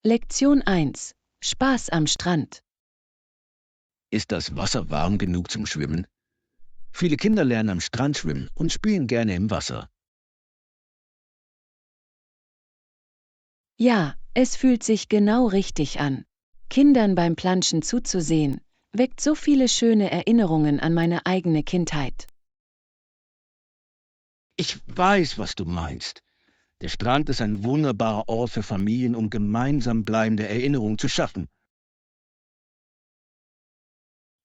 Lektion 1. Spaß am Strand. Ist das Wasser warm genug zum Schwimmen? Viele Kinder lernen am Strand schwimmen und spielen gerne im Wasser. Ja, es fühlt sich genau richtig an. Kindern beim Planschen zuzusehen, weckt so viele schöne Erinnerungen an meine eigene Kindheit. Ich weiß, was du meinst. Der Strand ist ein wunderbarer Ort für Familien, um gemeinsam bleibende Erinnerungen zu schaffen.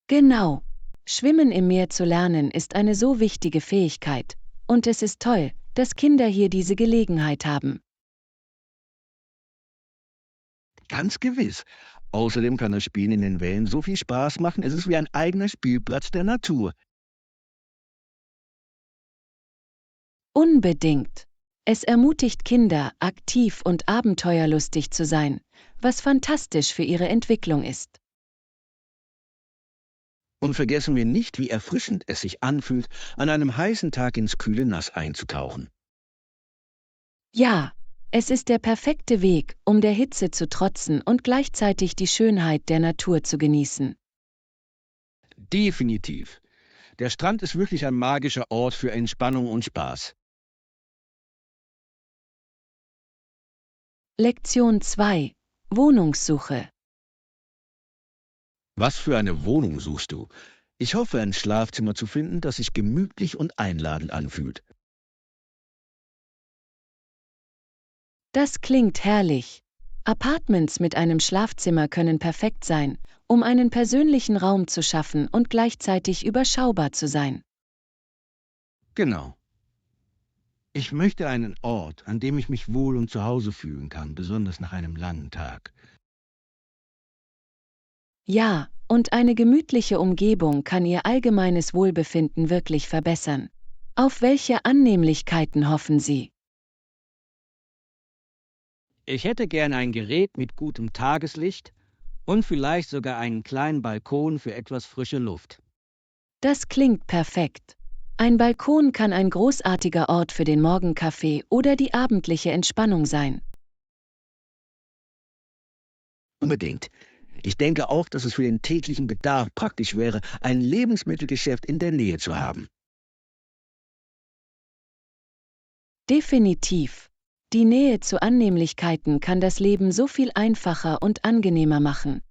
Genau. Schwimmen im Meer zu lernen ist eine so wichtige Fähigkeit, und es ist toll, dass Kinder hier diese Gelegenheit haben. Ganz gewiss. Außerdem kann das Spielen in den Wellen so viel Spaß machen, es ist wie ein eigener Spielplatz der Natur. Unbedingt. Es ermutigt Kinder, aktiv und abenteuerlustig zu sein, was fantastisch für ihre Entwicklung ist. Und vergessen wir nicht, wie erfrischend es sich anfühlt, an einem heißen Tag ins kühle Nass einzutauchen. Ja, es ist der perfekte Weg, um der Hitze zu trotzen und gleichzeitig die Schönheit der Natur zu genießen. Definitiv. Der Strand ist wirklich ein magischer Ort für Entspannung und Spaß. Lektion 2. Wohnungssuche. Was für eine Wohnung suchst du? Ich hoffe, ein Schlafzimmer zu finden, das sich gemütlich und einladend anfühlt. Das klingt herrlich. Apartments mit einem Schlafzimmer können perfekt sein, um einen persönlichen Raum zu schaffen und gleichzeitig überschaubar zu sein. Genau. Ich möchte einen Ort, an dem ich mich wohl und zu Hause fühlen kann, besonders nach einem langen Tag. Ja, und eine gemütliche Umgebung kann Ihr allgemeines Wohlbefinden wirklich verbessern. Auf welche Annehmlichkeiten hoffen Sie? Ich hätte gern ein Gerät mit gutem Tageslicht und vielleicht sogar einen kleinen Balkon für etwas frische Luft. Das klingt perfekt. Ein Balkon kann ein großartiger Ort für den Morgenkaffee oder die abendliche Entspannung sein. Unbedingt. Ich denke auch, dass es für den täglichen Bedarf praktisch wäre, ein Lebensmittelgeschäft in der Nähe zu haben. Definitiv. Die Nähe zu Annehmlichkeiten kann das Leben so viel einfacher und angenehmer machen.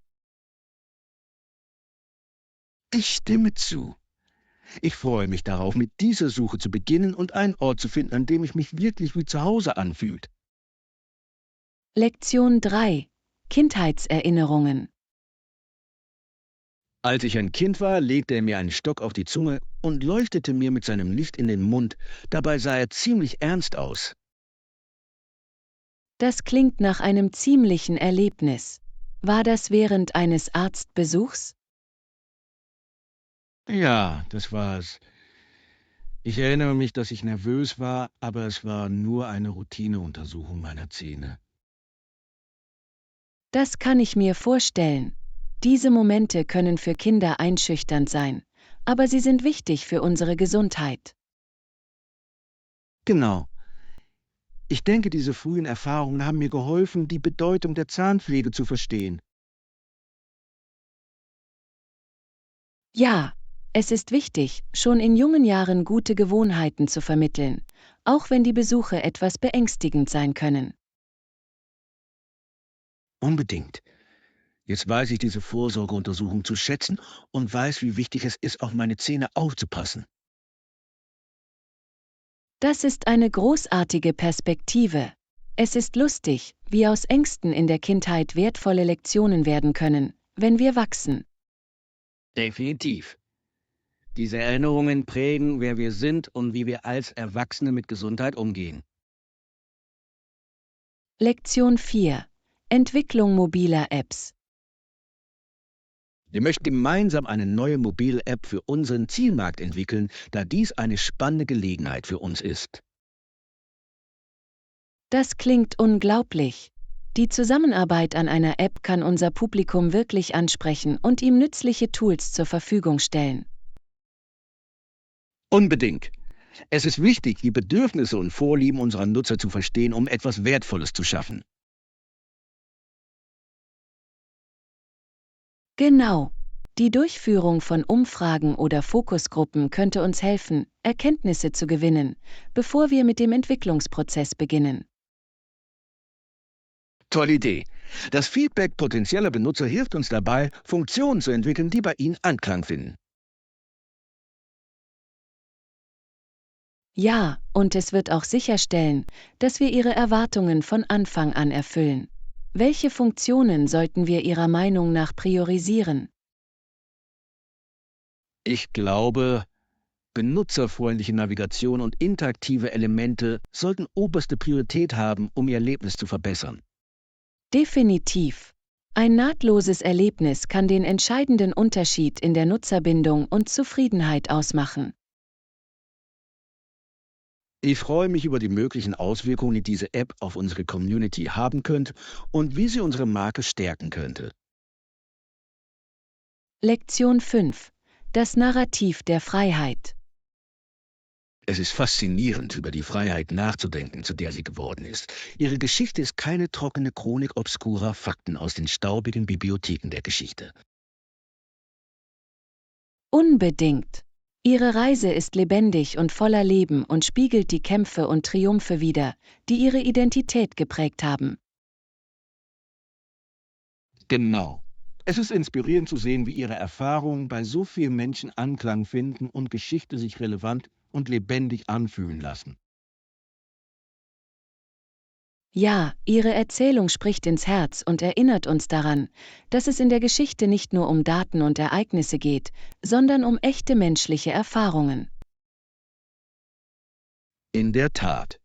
Ich stimme zu. Ich freue mich darauf, mit dieser Suche zu beginnen und einen Ort zu finden, an dem ich mich wirklich wie zu Hause anfühlt. Lektion 3. Kindheitserinnerungen. Als ich ein Kind war, legte er mir einen Stock auf die Zunge und leuchtete mir mit seinem Licht in den Mund. Dabei sah er ziemlich ernst aus. Das klingt nach einem ziemlichen Erlebnis. War das während eines Arztbesuchs? Ja, das war's. Ich erinnere mich, dass ich nervös war, aber es war nur eine Routineuntersuchung meiner Zähne. Das kann ich mir vorstellen. Diese Momente können für Kinder einschüchternd sein, aber sie sind wichtig für unsere Gesundheit. Genau. Ich denke, diese frühen Erfahrungen haben mir geholfen, die Bedeutung der Zahnpflege zu verstehen. Ja, es ist wichtig, schon in jungen Jahren gute Gewohnheiten zu vermitteln, auch wenn die Besuche etwas beängstigend sein können. Unbedingt. Jetzt weiß ich diese Vorsorgeuntersuchung zu schätzen und weiß, wie wichtig es ist, auf meine Zähne aufzupassen. Das ist eine großartige Perspektive. Es ist lustig, wie aus Ängsten in der Kindheit wertvolle Lektionen werden können, wenn wir wachsen. Definitiv. Diese Erinnerungen prägen, wer wir sind und wie wir als Erwachsene mit Gesundheit umgehen. Lektion 4. Entwicklung mobiler Apps. Wir möchten gemeinsam eine neue mobile App für unseren Zielmarkt entwickeln, da dies eine spannende Gelegenheit für uns ist. Das klingt unglaublich. Die Zusammenarbeit an einer App kann unser Publikum wirklich ansprechen und ihm nützliche Tools zur Verfügung stellen. Unbedingt. Es ist wichtig, die Bedürfnisse und Vorlieben unserer Nutzer zu verstehen, um etwas Wertvolles zu schaffen. Genau. Die Durchführung von Umfragen oder Fokusgruppen könnte uns helfen, Erkenntnisse zu gewinnen, bevor wir mit dem Entwicklungsprozess beginnen. Tolle Idee. Das Feedback potenzieller Benutzer hilft uns dabei, Funktionen zu entwickeln, die bei ihnen Anklang finden. Ja, und es wird auch sicherstellen, dass wir Ihre Erwartungen von Anfang an erfüllen. Welche Funktionen sollten wir Ihrer Meinung nach priorisieren? Ich glaube, benutzerfreundliche Navigation und interaktive Elemente sollten oberste Priorität haben, um Ihr Erlebnis zu verbessern. Definitiv. Ein nahtloses Erlebnis kann den entscheidenden Unterschied in der Nutzerbindung und Zufriedenheit ausmachen. Ich freue mich über die möglichen Auswirkungen, die diese App auf unsere Community haben könnte und wie sie unsere Marke stärken könnte. Lektion 5. Das Narrativ der Freiheit. Es ist faszinierend, über die Freiheit nachzudenken, zu der sie geworden ist. Ihre Geschichte ist keine trockene Chronik obskurer Fakten aus den staubigen Bibliotheken der Geschichte. Unbedingt. Ihre Reise ist lebendig und voller Leben und spiegelt die Kämpfe und Triumphe wider, die ihre Identität geprägt haben. Genau. Es ist inspirierend zu sehen, wie ihre Erfahrungen bei so vielen Menschen Anklang finden und Geschichte sich relevant und lebendig anfühlen lassen. Ja, ihre Erzählung spricht ins Herz und erinnert uns daran, dass es in der Geschichte nicht nur um Daten und Ereignisse geht, sondern um echte menschliche Erfahrungen. In der Tat.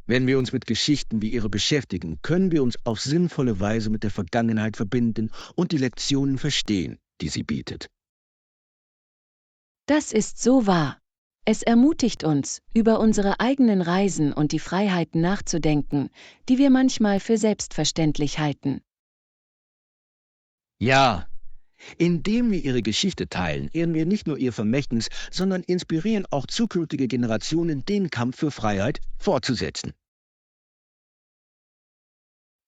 Wenn wir uns mit Geschichten wie ihre beschäftigen, können wir uns auf sinnvolle Weise mit der Vergangenheit verbinden und die Lektionen verstehen, die sie bietet. Das ist so wahr. Es ermutigt uns, über unsere eigenen Reisen und die Freiheiten nachzudenken, die wir manchmal für selbstverständlich halten. Ja, indem wir ihre Geschichte teilen, ehren wir nicht nur ihr Vermächtnis, sondern inspirieren auch zukünftige Generationen, den Kampf für Freiheit fortzusetzen.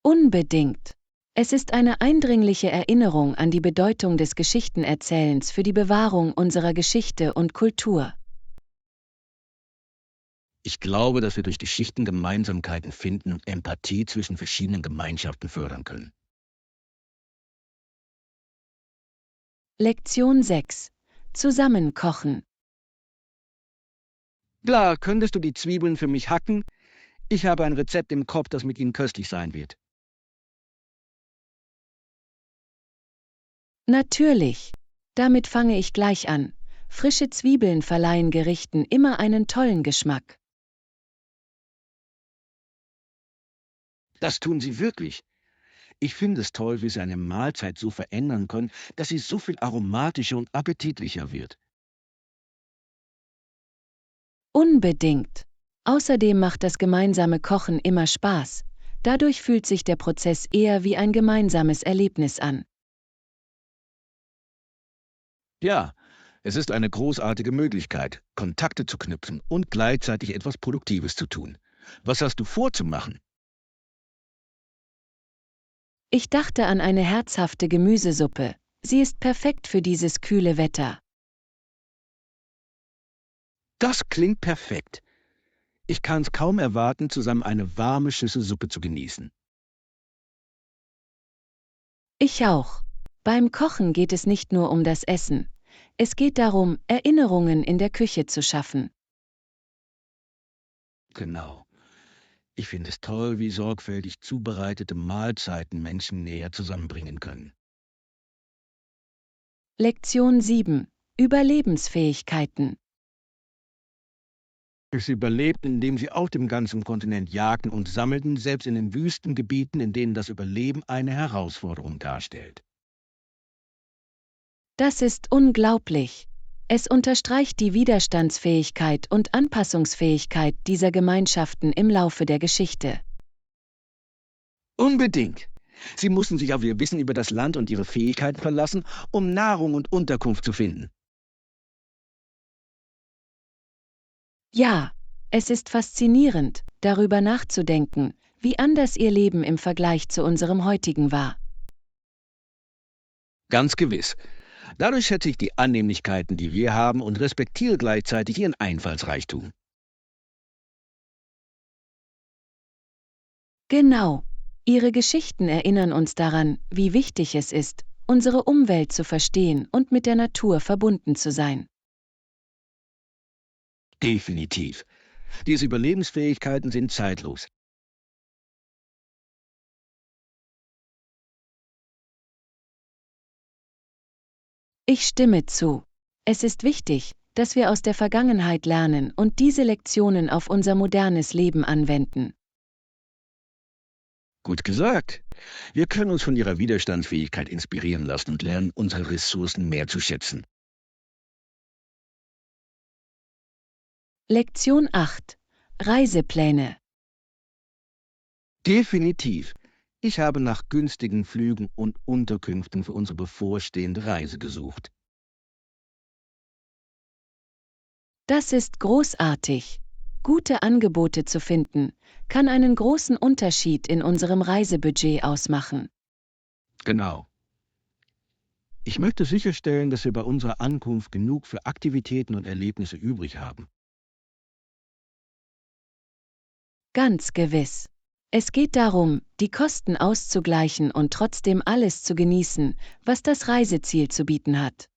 Unbedingt. Es ist eine eindringliche Erinnerung an die Bedeutung des Geschichtenerzählens für die Bewahrung unserer Geschichte und Kultur. Ich glaube, dass wir durch Geschichten Gemeinsamkeiten finden und Empathie zwischen verschiedenen Gemeinschaften fördern können. Lektion 6. Zusammen kochen. Klar, könntest du die Zwiebeln für mich hacken? Ich habe ein Rezept im Kopf, das mit ihnen köstlich sein wird. Natürlich. Damit fange ich gleich an. Frische Zwiebeln verleihen Gerichten immer einen tollen Geschmack. Das tun sie wirklich. Ich finde es toll, wie sie eine Mahlzeit so verändern können, dass sie so viel aromatischer und appetitlicher wird. Unbedingt. Außerdem macht das gemeinsame Kochen immer Spaß. Dadurch fühlt sich der Prozess eher wie ein gemeinsames Erlebnis an. Ja, es ist eine großartige Möglichkeit, Kontakte zu knüpfen und gleichzeitig etwas Produktives zu tun. Was hast du vor zu machen? Ich dachte an eine herzhafte Gemüsesuppe. Sie ist perfekt für dieses kühle Wetter. Das klingt perfekt. Ich kann es kaum erwarten, zusammen eine warme Schüssel Suppe zu genießen. Ich auch. Beim Kochen geht es nicht nur um das Essen. Es geht darum, Erinnerungen in der Küche zu schaffen. Genau. Ich finde es toll, wie sorgfältig zubereitete Mahlzeiten Menschen näher zusammenbringen können. Lektion 7. Überlebensfähigkeiten. Sie überlebten, indem sie auf dem ganzen Kontinent jagten und sammelten, selbst in den Wüstengebieten, in denen das Überleben eine Herausforderung darstellt. Das ist unglaublich. Es unterstreicht die Widerstandsfähigkeit und Anpassungsfähigkeit dieser Gemeinschaften im Laufe der Geschichte. Unbedingt. Sie mussten sich auf ihr Wissen über das Land und ihre Fähigkeiten verlassen, um Nahrung und Unterkunft zu finden. Ja, es ist faszinierend, darüber nachzudenken, wie anders ihr Leben im Vergleich zu unserem heutigen war. Ganz gewiss. Dadurch schätze ich die Annehmlichkeiten, die wir haben, und respektiere gleichzeitig Ihren Einfallsreichtum. Genau. Ihre Geschichten erinnern uns daran, wie wichtig es ist, unsere Umwelt zu verstehen und mit der Natur verbunden zu sein. Definitiv. Diese Überlebensfähigkeiten sind zeitlos. Ich stimme zu. Es ist wichtig, dass wir aus der Vergangenheit lernen und diese Lektionen auf unser modernes Leben anwenden. Gut gesagt. Wir können uns von ihrer Widerstandsfähigkeit inspirieren lassen und lernen, unsere Ressourcen mehr zu schätzen. Lektion 8. Reisepläne. Definitiv. Ich habe nach günstigen Flügen und Unterkünften für unsere bevorstehende Reise gesucht. Das ist großartig. Gute Angebote zu finden, kann einen großen Unterschied in unserem Reisebudget ausmachen. Genau. Ich möchte sicherstellen, dass wir bei unserer Ankunft genug für Aktivitäten und Erlebnisse übrig haben. Ganz gewiss. Es geht darum, die Kosten auszugleichen und trotzdem alles zu genießen, was das Reiseziel zu bieten hat.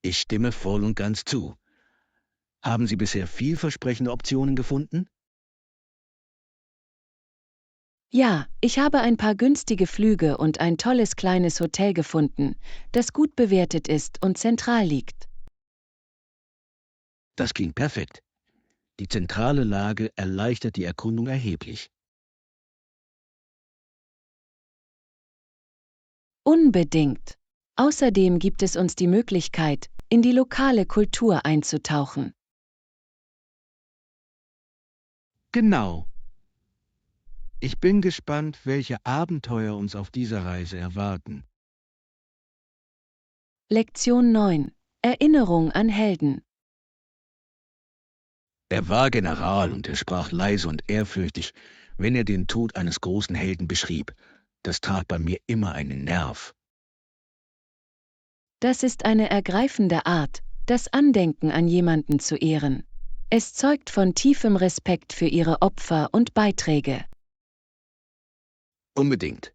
Ich stimme voll und ganz zu. Haben Sie bisher vielversprechende Optionen gefunden? Ja, ich habe ein paar günstige Flüge und ein tolles kleines Hotel gefunden, das gut bewertet ist und zentral liegt. Das klingt perfekt. Die zentrale Lage erleichtert die Erkundung erheblich. Unbedingt. Außerdem gibt es uns die Möglichkeit, in die lokale Kultur einzutauchen. Genau. Ich bin gespannt, welche Abenteuer uns auf dieser Reise erwarten. Lektion 9. Erinnerung an Helden. Er war General und er sprach leise und ehrfürchtig, wenn er den Tod eines großen Helden beschrieb. Das traf bei mir immer einen Nerv. Das ist eine ergreifende Art, das Andenken an jemanden zu ehren. Es zeugt von tiefem Respekt für ihre Opfer und Beiträge. Unbedingt.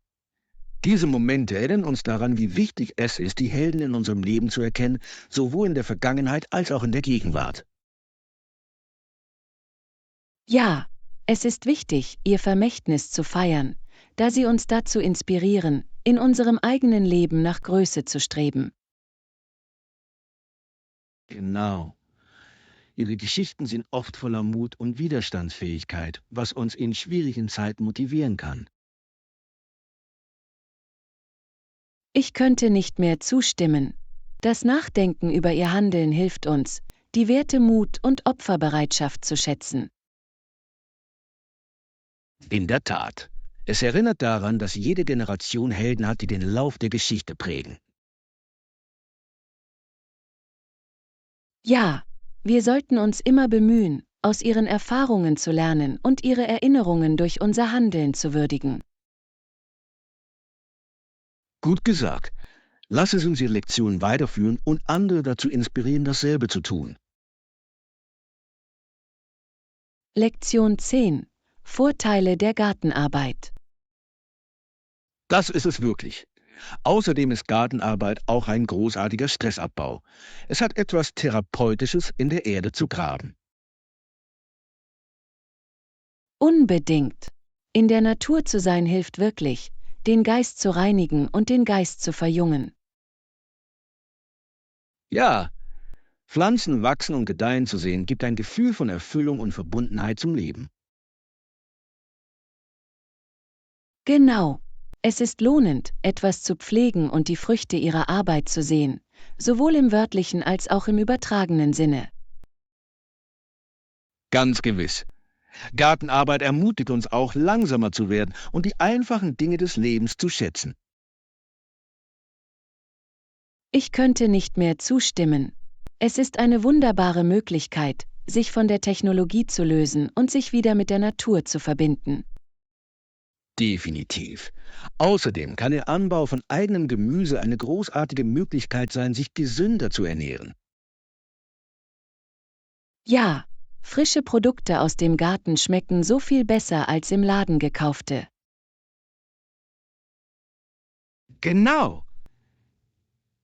Diese Momente erinnern uns daran, wie wichtig es ist, die Helden in unserem Leben zu erkennen, sowohl in der Vergangenheit als auch in der Gegenwart. Ja, es ist wichtig, ihr Vermächtnis zu feiern, da sie uns dazu inspirieren, in unserem eigenen Leben nach Größe zu streben. Genau. Ihre Geschichten sind oft voller Mut und Widerstandsfähigkeit, was uns in schwierigen Zeiten motivieren kann. Ich könnte nicht mehr zustimmen. Das Nachdenken über ihr Handeln hilft uns, die Werte Mut und Opferbereitschaft zu schätzen. In der Tat. Es erinnert daran, dass jede Generation Helden hat, die den Lauf der Geschichte prägen. Ja, wir sollten uns immer bemühen, aus ihren Erfahrungen zu lernen und ihre Erinnerungen durch unser Handeln zu würdigen. Gut gesagt. Lass es uns die Lektion weiterführen und andere dazu inspirieren, dasselbe zu tun. Lektion 10. Vorteile der Gartenarbeit. Das ist es wirklich. Außerdem ist Gartenarbeit auch ein großartiger Stressabbau. Es hat etwas Therapeutisches, in der Erde zu graben. Unbedingt. In der Natur zu sein hilft wirklich, den Geist zu reinigen und den Geist zu verjüngen. Ja, Pflanzen wachsen und gedeihen zu sehen, gibt ein Gefühl von Erfüllung und Verbundenheit zum Leben. Genau. Es ist lohnend, etwas zu pflegen und die Früchte ihrer Arbeit zu sehen, sowohl im wörtlichen als auch im übertragenen Sinne. Ganz gewiss. Gartenarbeit ermutigt uns auch, langsamer zu werden und die einfachen Dinge des Lebens zu schätzen. Ich könnte nicht mehr zustimmen. Es ist eine wunderbare Möglichkeit, sich von der Technologie zu lösen und sich wieder mit der Natur zu verbinden. Definitiv. Außerdem kann der Anbau von eigenem Gemüse eine großartige Möglichkeit sein, sich gesünder zu ernähren. Ja, frische Produkte aus dem Garten schmecken so viel besser als im Laden gekaufte. Genau.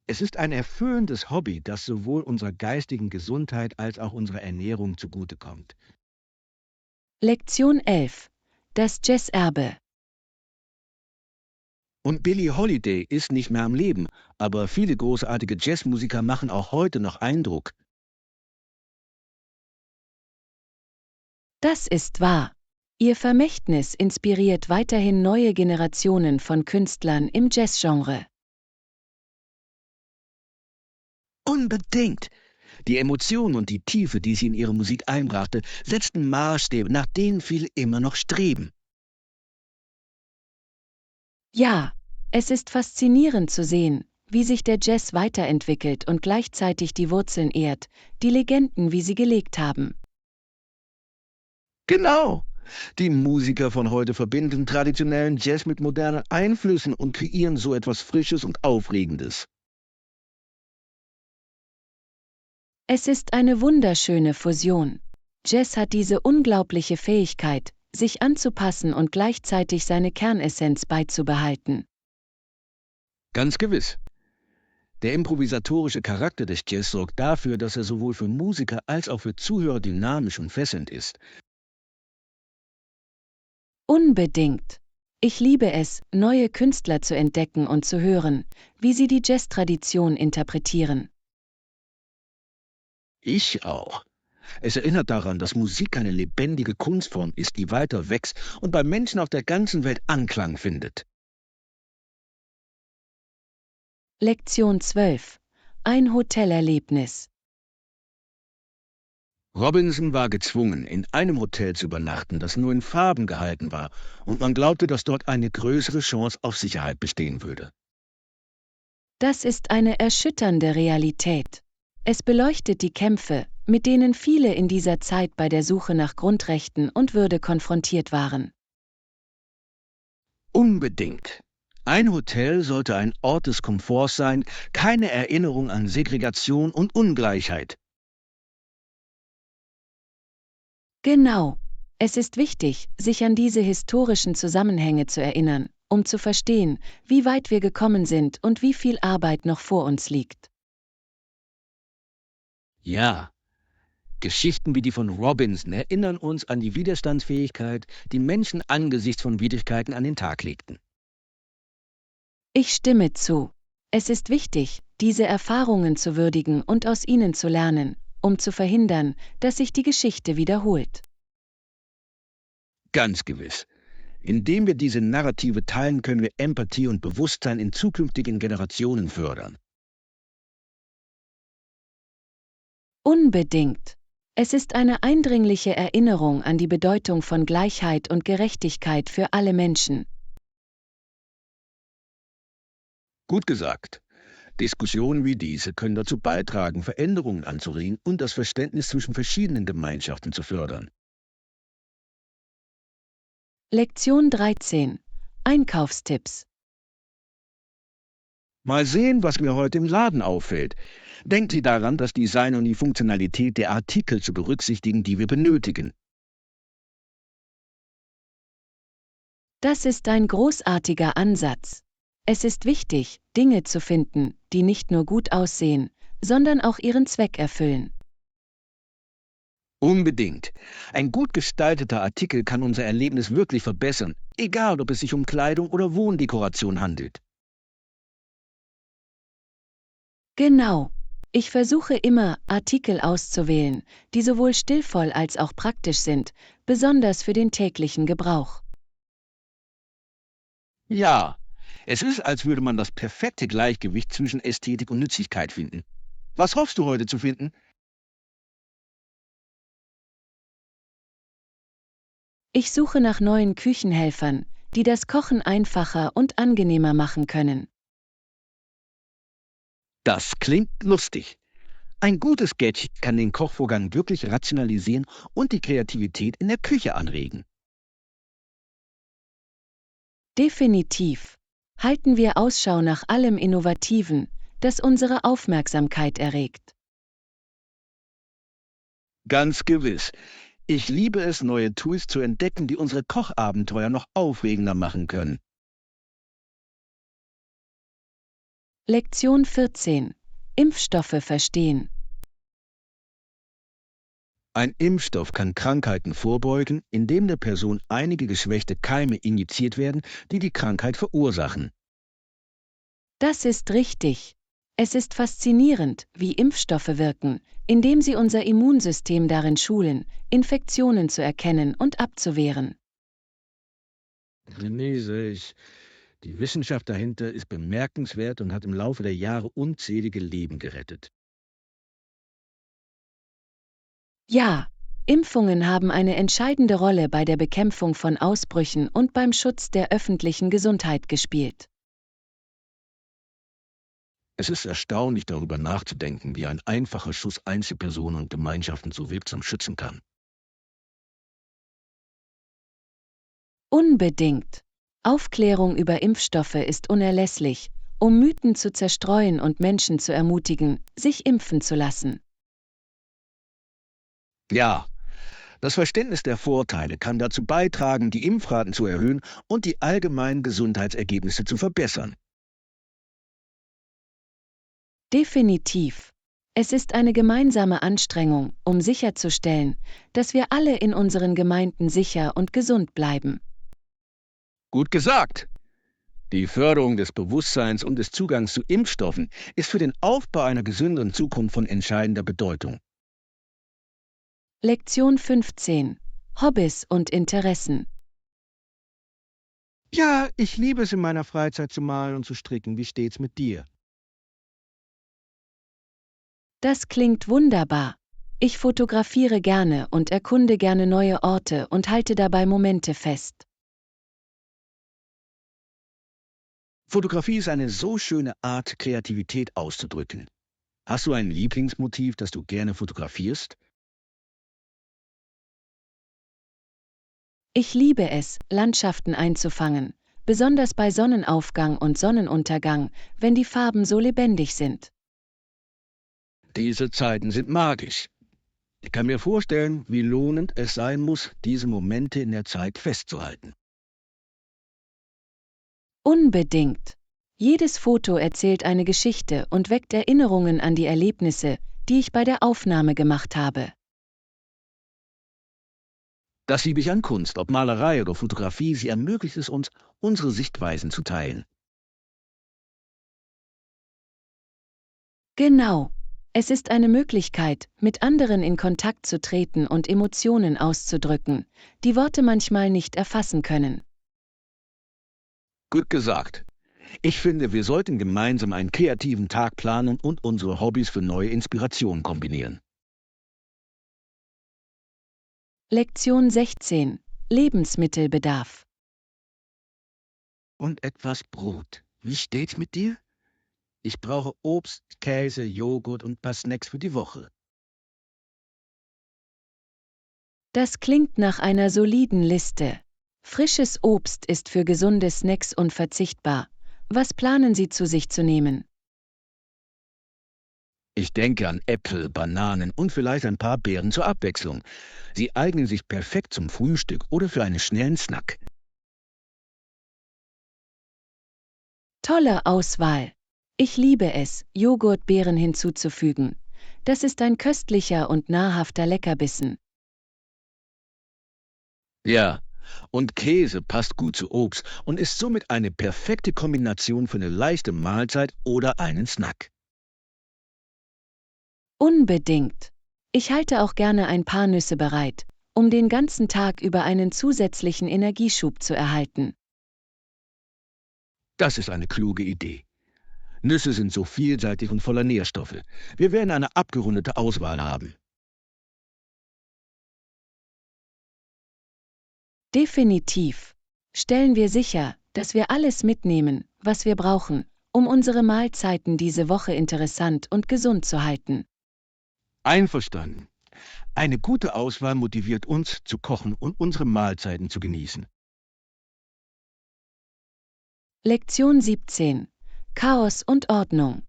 Es ist ein erfüllendes Hobby, das sowohl unserer geistigen Gesundheit als auch unserer Ernährung zugutekommt. Lektion 11. Das Jazzerbe. Und Billie Holiday ist nicht mehr am Leben, aber viele großartige Jazzmusiker machen auch heute noch Eindruck. Das ist wahr. Ihr Vermächtnis inspiriert weiterhin neue Generationen von Künstlern im Jazzgenre. Unbedingt! Die Emotion und die Tiefe, die sie in ihre Musik einbrachte, setzten Maßstäbe, nach denen viele immer noch streben. Ja, es ist faszinierend zu sehen, wie sich der Jazz weiterentwickelt und gleichzeitig die Wurzeln ehrt, die Legenden, wie sie gelegt haben. Genau! Die Musiker von heute verbinden traditionellen Jazz mit modernen Einflüssen und kreieren so etwas Frisches und Aufregendes. Es ist eine wunderschöne Fusion. Jazz hat diese unglaubliche Fähigkeit, sich anzupassen und gleichzeitig seine Kernessenz beizubehalten. Ganz gewiss. Der improvisatorische Charakter des Jazz sorgt dafür, dass er sowohl für Musiker als auch für Zuhörer dynamisch und fesselnd ist. Unbedingt. Ich liebe es, neue Künstler zu entdecken und zu hören, wie sie die Jazz-Tradition interpretieren. Ich auch. Es erinnert daran, dass Musik eine lebendige Kunstform ist, die weiter wächst und bei Menschen auf der ganzen Welt Anklang findet. Lektion 12. Ein Hotelerlebnis. Robinson war gezwungen, in einem Hotel zu übernachten, das nur in Farben gehalten war, und man glaubte, dass dort eine größere Chance auf Sicherheit bestehen würde. Das ist eine erschütternde Realität. Es beleuchtet die Kämpfe, mit denen viele in dieser Zeit bei der Suche nach Grundrechten und Würde konfrontiert waren. Unbedingt. Ein Hotel sollte ein Ort des Komforts sein, keine Erinnerung an Segregation und Ungleichheit. Genau. Es ist wichtig, sich an diese historischen Zusammenhänge zu erinnern, um zu verstehen, wie weit wir gekommen sind und wie viel Arbeit noch vor uns liegt. Ja, Geschichten wie die von Robinson erinnern uns an die Widerstandsfähigkeit, die Menschen angesichts von Widrigkeiten an den Tag legten. Ich stimme zu. Es ist wichtig, diese Erfahrungen zu würdigen und aus ihnen zu lernen, um zu verhindern, dass sich die Geschichte wiederholt. Ganz gewiss. Indem wir diese Narrative teilen, können wir Empathie und Bewusstsein in zukünftigen Generationen fördern. Unbedingt. Es ist eine eindringliche Erinnerung an die Bedeutung von Gleichheit und Gerechtigkeit für alle Menschen. Gut gesagt. Diskussionen wie diese können dazu beitragen, Veränderungen anzuregen und das Verständnis zwischen verschiedenen Gemeinschaften zu fördern. Lektion 13. Einkaufstipps. Mal sehen, was mir heute im Laden auffällt. Denken Sie daran, das Design und die Funktionalität der Artikel zu berücksichtigen, die wir benötigen. Das ist ein großartiger Ansatz. Es ist wichtig, Dinge zu finden, die nicht nur gut aussehen, sondern auch ihren Zweck erfüllen. Unbedingt. Ein gut gestalteter Artikel kann unser Erlebnis wirklich verbessern, egal ob es sich um Kleidung oder Wohndekoration handelt. Genau. Ich versuche immer, Artikel auszuwählen, die sowohl stilvoll als auch praktisch sind, besonders für den täglichen Gebrauch. Ja, es ist, als würde man das perfekte Gleichgewicht zwischen Ästhetik und Nützlichkeit finden. Was hoffst du heute zu finden? Ich suche nach neuen Küchenhelfern, die das Kochen einfacher und angenehmer machen können. Das klingt lustig. Ein gutes Gadget kann den Kochvorgang wirklich rationalisieren und die Kreativität in der Küche anregen. Definitiv. Halten wir Ausschau nach allem Innovativen, das unsere Aufmerksamkeit erregt. Ganz gewiss. Ich liebe es, neue Tools zu entdecken, die unsere Kochabenteuer noch aufregender machen können. Lektion 14. Impfstoffe verstehen. Ein Impfstoff kann Krankheiten vorbeugen, indem der Person einige geschwächte Keime injiziert werden, die die Krankheit verursachen. Das ist richtig. Es ist faszinierend, wie Impfstoffe wirken, indem sie unser Immunsystem darin schulen, Infektionen zu erkennen und abzuwehren. Chinesisch. Die Wissenschaft dahinter ist bemerkenswert und hat im Laufe der Jahre unzählige Leben gerettet. Ja, Impfungen haben eine entscheidende Rolle bei der Bekämpfung von Ausbrüchen und beim Schutz der öffentlichen Gesundheit gespielt. Es ist erstaunlich, darüber nachzudenken, wie ein einfacher Schuss Einzelpersonen und Gemeinschaften so wirksam schützen kann. Unbedingt. Aufklärung über Impfstoffe ist unerlässlich, um Mythen zu zerstreuen und Menschen zu ermutigen, sich impfen zu lassen. Ja, das Verständnis der Vorteile kann dazu beitragen, die Impfraten zu erhöhen und die allgemeinen Gesundheitsergebnisse zu verbessern. Definitiv. Es ist eine gemeinsame Anstrengung, um sicherzustellen, dass wir alle in unseren Gemeinden sicher und gesund bleiben. Gut gesagt! Die Förderung des Bewusstseins und des Zugangs zu Impfstoffen ist für den Aufbau einer gesünderen Zukunft von entscheidender Bedeutung. Lektion 15. Hobbys und Interessen. Ja, ich liebe es in meiner Freizeit zu malen und zu stricken. Wie steht's mit dir? Das klingt wunderbar. Ich fotografiere gerne und erkunde gerne neue Orte und halte dabei Momente fest. Fotografie ist eine so schöne Art, Kreativität auszudrücken. Hast du ein Lieblingsmotiv, das du gerne fotografierst? Ich liebe es, Landschaften einzufangen, besonders bei Sonnenaufgang und Sonnenuntergang, wenn die Farben so lebendig sind. Diese Zeiten sind magisch. Ich kann mir vorstellen, wie lohnend es sein muss, diese Momente in der Zeit festzuhalten. Unbedingt. Jedes Foto erzählt eine Geschichte und weckt Erinnerungen an die Erlebnisse, die ich bei der Aufnahme gemacht habe. Das liebe ich an Kunst, ob Malerei oder Fotografie, sie ermöglicht es uns, unsere Sichtweisen zu teilen. Genau. Es ist eine Möglichkeit, mit anderen in Kontakt zu treten und Emotionen auszudrücken, die Worte manchmal nicht erfassen können. Gut gesagt. Ich finde, wir sollten gemeinsam einen kreativen Tag planen und unsere Hobbys für neue Inspirationen kombinieren. Lektion 16. Lebensmittelbedarf. Und etwas Brot. Wie steht's mit dir? Ich brauche Obst, Käse, Joghurt und ein paar Snacks für die Woche. Das klingt nach einer soliden Liste. Frisches Obst ist für gesunde Snacks unverzichtbar. Was planen Sie zu sich zu nehmen? Ich denke an Äpfel, Bananen und vielleicht ein paar Beeren zur Abwechslung. Sie eignen sich perfekt zum Frühstück oder für einen schnellen Snack. Tolle Auswahl. Ich liebe es, Joghurtbeeren hinzuzufügen. Das ist ein köstlicher und nahrhafter Leckerbissen. Ja, und Käse passt gut zu Obst und ist somit eine perfekte Kombination für eine leichte Mahlzeit oder einen Snack. Unbedingt. Ich halte auch gerne ein paar Nüsse bereit, um den ganzen Tag über einen zusätzlichen Energieschub zu erhalten. Das ist eine kluge Idee. Nüsse sind so vielseitig und voller Nährstoffe. Wir werden eine abgerundete Auswahl haben. Definitiv. Stellen wir sicher, dass wir alles mitnehmen, was wir brauchen, um unsere Mahlzeiten diese Woche interessant und gesund zu halten. Einverstanden. Eine gute Auswahl motiviert uns, zu kochen und unsere Mahlzeiten zu genießen. Lektion 17. Chaos und Ordnung.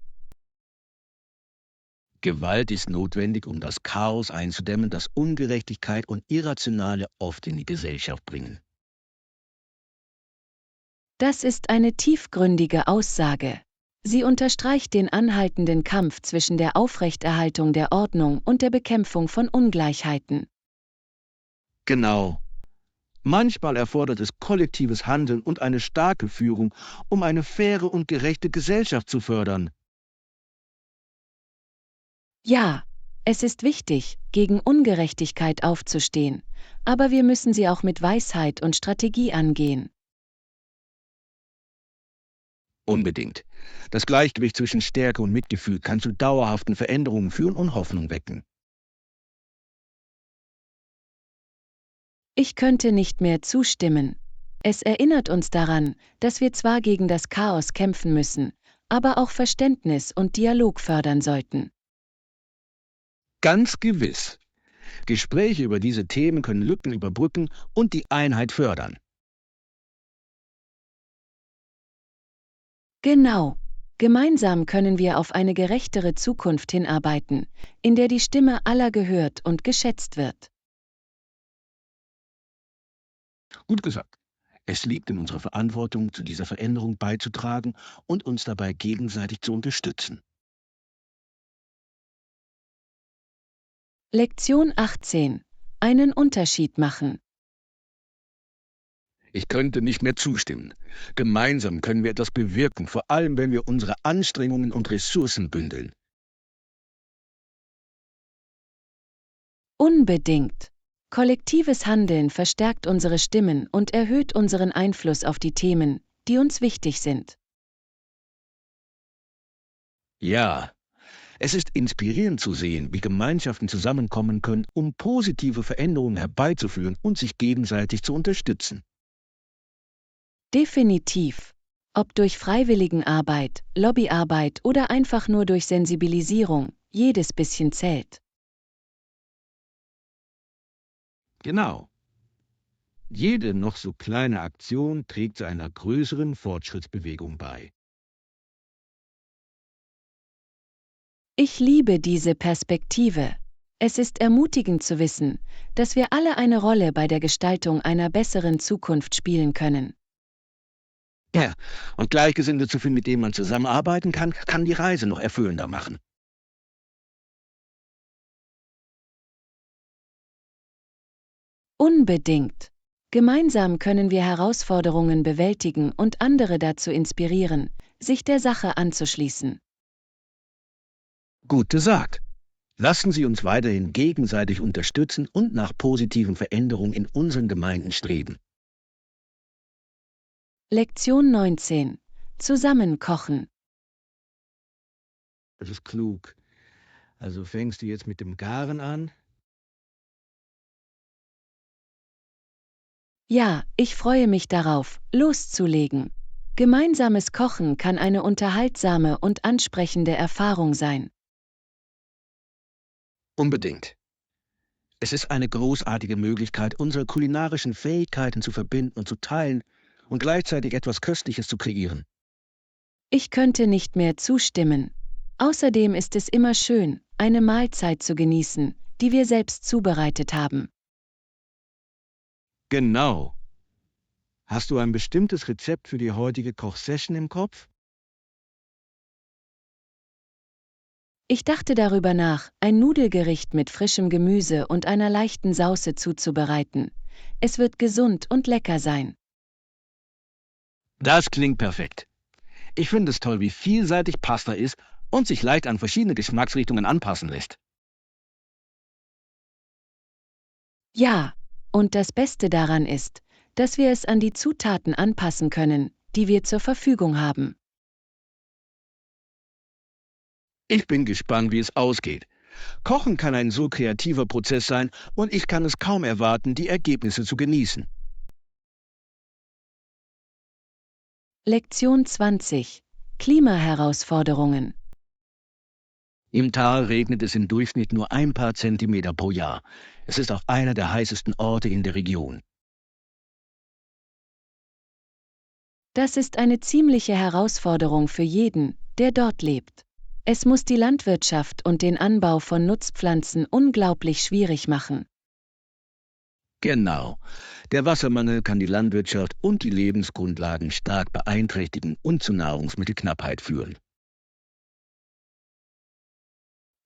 Gewalt ist notwendig, um das Chaos einzudämmen, das Ungerechtigkeit und Irrationale oft in die Gesellschaft bringen. Das ist eine tiefgründige Aussage. Sie unterstreicht den anhaltenden Kampf zwischen der Aufrechterhaltung der Ordnung und der Bekämpfung von Ungleichheiten. Genau. Manchmal erfordert es kollektives Handeln und eine starke Führung, um eine faire und gerechte Gesellschaft zu fördern. Ja, es ist wichtig, gegen Ungerechtigkeit aufzustehen, aber wir müssen sie auch mit Weisheit und Strategie angehen. Unbedingt. Das Gleichgewicht zwischen Stärke und Mitgefühl kann zu dauerhaften Veränderungen führen und Hoffnung wecken. Ich könnte nicht mehr zustimmen. Es erinnert uns daran, dass wir zwar gegen das Chaos kämpfen müssen, aber auch Verständnis und Dialog fördern sollten. Ganz gewiss. Gespräche über diese Themen können Lücken überbrücken und die Einheit fördern. Genau. Gemeinsam können wir auf eine gerechtere Zukunft hinarbeiten, in der die Stimme aller gehört und geschätzt wird. Gut gesagt. Es liegt in unserer Verantwortung, zu dieser Veränderung beizutragen und uns dabei gegenseitig zu unterstützen. Lektion 18. Einen Unterschied machen. Ich könnte nicht mehr zustimmen. Gemeinsam können wir etwas bewirken, vor allem wenn wir unsere Anstrengungen und Ressourcen bündeln. Unbedingt. Kollektives Handeln verstärkt unsere Stimmen und erhöht unseren Einfluss auf die Themen, die uns wichtig sind. Ja, es ist inspirierend zu sehen, wie Gemeinschaften zusammenkommen können, um positive Veränderungen herbeizuführen und sich gegenseitig zu unterstützen. Definitiv. Ob durch Freiwilligenarbeit, Lobbyarbeit oder einfach nur durch Sensibilisierung, jedes bisschen zählt. Genau. Jede noch so kleine Aktion trägt zu einer größeren Fortschrittsbewegung bei. Ich liebe diese Perspektive. Es ist ermutigend zu wissen, dass wir alle eine Rolle bei der Gestaltung einer besseren Zukunft spielen können. Ja, und Gleichgesinnte zu finden, mit denen man zusammenarbeiten kann, kann die Reise noch erfüllender machen. Unbedingt. Gemeinsam können wir Herausforderungen bewältigen und andere dazu inspirieren, sich der Sache anzuschließen. Gut gesagt. Lassen Sie uns weiterhin gegenseitig unterstützen und nach positiven Veränderungen in unseren Gemeinden streben. Lektion 19. Zusammen kochen. Das ist klug. Also fängst du jetzt mit dem Garen an? Ja, ich freue mich darauf, loszulegen. Gemeinsames Kochen kann eine unterhaltsame und ansprechende Erfahrung sein. Unbedingt. Es ist eine großartige Möglichkeit, unsere kulinarischen Fähigkeiten zu verbinden und zu teilen und gleichzeitig etwas Köstliches zu kreieren. Ich könnte nicht mehr zustimmen. Außerdem ist es immer schön, eine Mahlzeit zu genießen, die wir selbst zubereitet haben. Genau. Hast du ein bestimmtes Rezept für die heutige Kochsession im Kopf? Ich dachte darüber nach, ein Nudelgericht mit frischem Gemüse und einer leichten Sauce zuzubereiten. Es wird gesund und lecker sein. Das klingt perfekt. Ich finde es toll, wie vielseitig Pasta ist und sich leicht an verschiedene Geschmacksrichtungen anpassen lässt. Ja, und das Beste daran ist, dass wir es an die Zutaten anpassen können, die wir zur Verfügung haben. Ich bin gespannt, wie es ausgeht. Kochen kann ein so kreativer Prozess sein und ich kann es kaum erwarten, die Ergebnisse zu genießen. Lektion 20. Klimaherausforderungen. Im Tal regnet es im Durchschnitt nur ein paar Zentimeter pro Jahr. Es ist auch einer der heißesten Orte in der Region. Das ist eine ziemliche Herausforderung für jeden, der dort lebt. Es muss die Landwirtschaft und den Anbau von Nutzpflanzen unglaublich schwierig machen. Genau. Der Wassermangel kann die Landwirtschaft und die Lebensgrundlagen stark beeinträchtigen und zu Nahrungsmittelknappheit führen.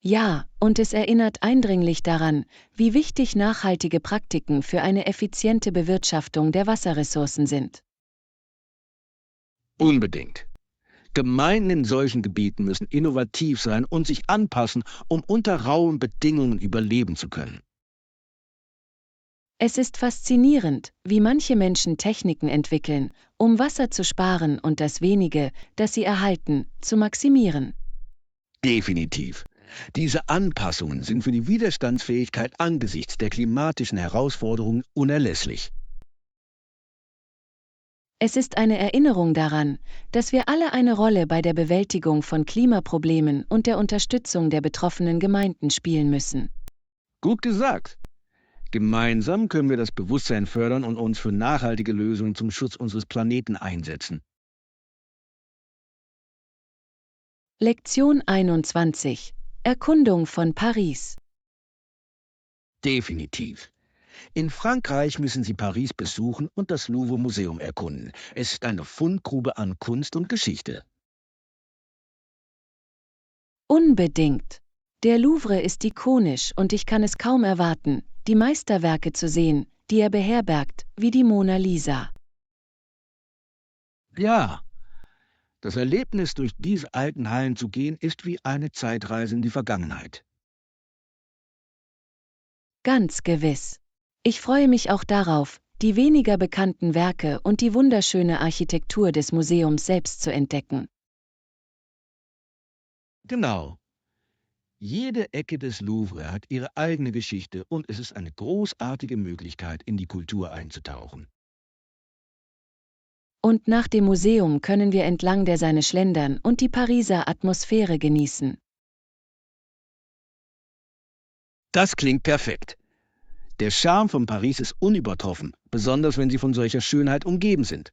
Ja, und es erinnert eindringlich daran, wie wichtig nachhaltige Praktiken für eine effiziente Bewirtschaftung der Wasserressourcen sind. Unbedingt. Gemeinden in solchen Gebieten müssen innovativ sein und sich anpassen, um unter rauen Bedingungen überleben zu können. Es ist faszinierend, wie manche Menschen Techniken entwickeln, um Wasser zu sparen und das wenige, das sie erhalten, zu maximieren. Definitiv. Diese Anpassungen sind für die Widerstandsfähigkeit angesichts der klimatischen Herausforderungen unerlässlich. Es ist eine Erinnerung daran, dass wir alle eine Rolle bei der Bewältigung von Klimaproblemen und der Unterstützung der betroffenen Gemeinden spielen müssen. Gut gesagt. Gemeinsam können wir das Bewusstsein fördern und uns für nachhaltige Lösungen zum Schutz unseres Planeten einsetzen. Lektion 21. Erkundung von Paris. Definitiv. In Frankreich müssen Sie Paris besuchen und das Louvre-Museum erkunden. Es ist eine Fundgrube an Kunst und Geschichte. Unbedingt. Der Louvre ist ikonisch und ich kann es kaum erwarten, die Meisterwerke zu sehen, die er beherbergt, wie die Mona Lisa. Ja, das Erlebnis, durch diese alten Hallen zu gehen, ist wie eine Zeitreise in die Vergangenheit. Ganz gewiss. Ich freue mich auch darauf, die weniger bekannten Werke und die wunderschöne Architektur des Museums selbst zu entdecken. Genau. Jede Ecke des Louvre hat ihre eigene Geschichte und es ist eine großartige Möglichkeit, in die Kultur einzutauchen. Und nach dem Museum können wir entlang der Seine schlendern und die Pariser Atmosphäre genießen. Das klingt perfekt. Der Charme von Paris ist unübertroffen, besonders wenn Sie von solcher Schönheit umgeben sind.